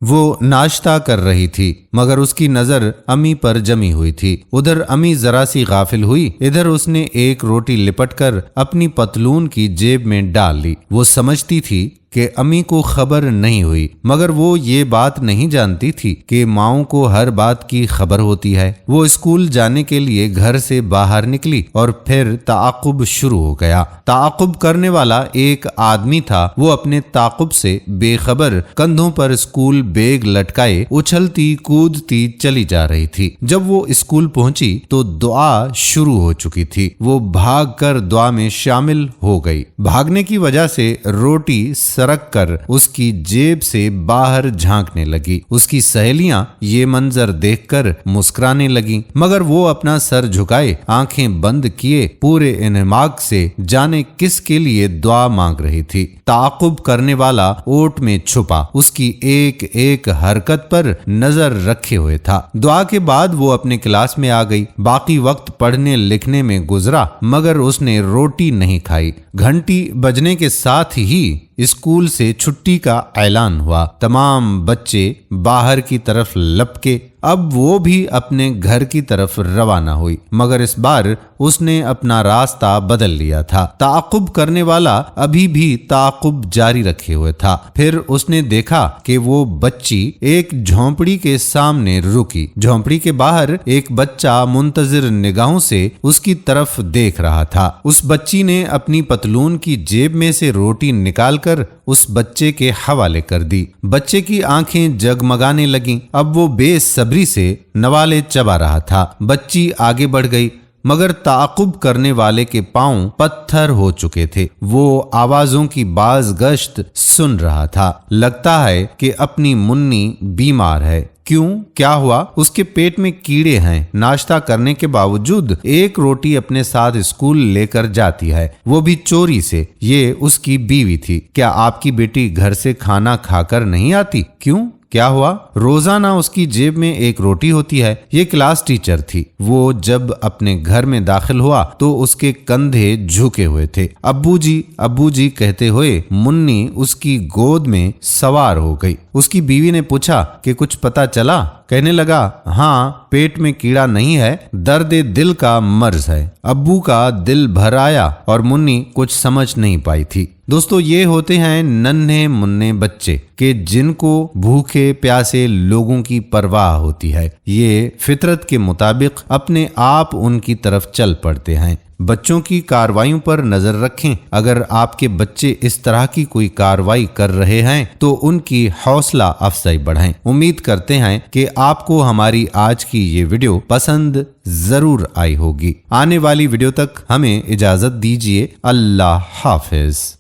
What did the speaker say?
وہ ناشتہ کر رہی تھی مگر اس کی نظر امی پر جمی ہوئی تھی۔ ادھر امی ذرا سی غافل ہوئی، ادھر اس نے ایک روٹی لپٹ کر اپنی پتلون کی جیب میں ڈال لی۔ وہ سمجھتی تھی کہ امی کو خبر نہیں ہوئی، مگر وہ یہ بات نہیں جانتی تھی کہ ماؤں کو ہر بات کی خبر ہوتی ہے۔ وہ اسکول جانے کے لیے گھر سے باہر نکلی اور پھر تعاقب شروع ہو گیا۔ تعاقب کرنے والا ایک آدمی تھا۔ وہ اپنے تعاقب سے بے خبر کندھوں پر اسکول بیگ لٹکائے اچھلتی کودتی چلی جا رہی تھی۔ جب وہ اسکول پہنچی تو دعا شروع ہو چکی تھی۔ وہ بھاگ کر دعا میں شامل ہو گئی۔ بھاگنے کی وجہ سے روٹی سرک کر اس کی جیب سے باہر جھانکنے لگی۔ اس کی سہیلیاں یہ منظر دیکھ کر مسکرانے لگیں، مگر وہ اپنا سر جھکائے آنکھیں بند کیے پورے انہماک سے جانے کس کے لیے دعا مانگ رہی تھی۔ تعاقب کرنے والا اوٹ میں چھپا، اس کی ایک ایک حرکت پر نظر رکھے ہوئے تھا۔ دعا کے بعد وہ اپنے کلاس میں آ گئی۔ باقی وقت پڑھنے لکھنے میں گزرا مگر اس نے روٹی نہیں کھائی۔ گھنٹی بجنے کے ساتھ ہی اسکول سے چھٹی کا اعلان ہوا۔ تمام بچے باہر کی طرف لپکے۔ اب وہ بھی اپنے گھر کی طرف روانہ ہوئی، مگر اس بار اس نے اپنا راستہ بدل لیا تھا۔ تعاقب کرنے والا ابھی بھی تعاقب جاری رکھے ہوئے تھا۔ پھر اس نے دیکھا کہ وہ بچی ایک جھونپڑی کے سامنے رکی۔ جھونپڑی کے باہر ایک بچہ منتظر نگاہوں سے اس کی طرف دیکھ رہا تھا۔ اس بچی نے اپنی پتلون کی جیب میں سے روٹی نکال کر اس بچے کے حوالے کر دی۔ بچے کی آنکھیں جگمگانے لگیں۔ اب وہ بے صبری سے نوالے چبا رہا تھا۔ بچی آگے بڑھ گئی مگر تعاقب کرنے والے کے پاؤں پتھر ہو چکے تھے۔ وہ آوازوں کی باز گشت سن رہا تھا۔ لگتا ہے کہ اپنی منی بیمار ہے۔ کیوں؟ کیا ہوا؟ اس کے پیٹ میں کیڑے ہیں۔ ناشتہ کرنے کے باوجود ایک روٹی اپنے ساتھ اسکول لے کر جاتی ہے، وہ بھی چوری سے۔ یہ اس کی بیوی تھی۔ کیا آپ کی بیٹی گھر سے کھانا کھا کر نہیں آتی؟ کیوں؟ کیا ہوا؟ روزانہ اس کی جیب میں ایک روٹی ہوتی ہے۔ یہ کلاس ٹیچر تھی۔ وہ جب اپنے گھر میں داخل ہوا تو اس کے کندھے جھکے ہوئے تھے۔ ابو جی کہتے ہوئے منی اس کی گود میں سوار ہو گئی۔ اس کی بیوی نے پوچھا کہ کچھ پتا چلا؟ کہنے لگا، ہاں، پیٹ میں کیڑا نہیں ہے، درد دل کا مرض ہے۔ ابو کا دل بھر آیا اور منی کچھ سمجھ نہیں پائی تھی۔ دوستو، یہ ہوتے ہیں ننھے مننے بچے کہ جن کو بھوکے پیاسے لوگوں کی پرواہ ہوتی ہے۔ یہ فطرت کے مطابق اپنے آپ ان کی طرف چل پڑتے ہیں۔ بچوں کی کارروائیوں پر نظر رکھیں۔ اگر آپ کے بچے اس طرح کی کوئی کارروائی کر رہے ہیں تو ان کی حوصلہ افزائی بڑھائیں۔ امید کرتے ہیں کہ آپ کو ہماری آج کی یہ ویڈیو پسند ضرور آئی ہوگی۔ آنے والی ویڈیو تک ہمیں اجازت دیجیے۔ اللہ حافظ۔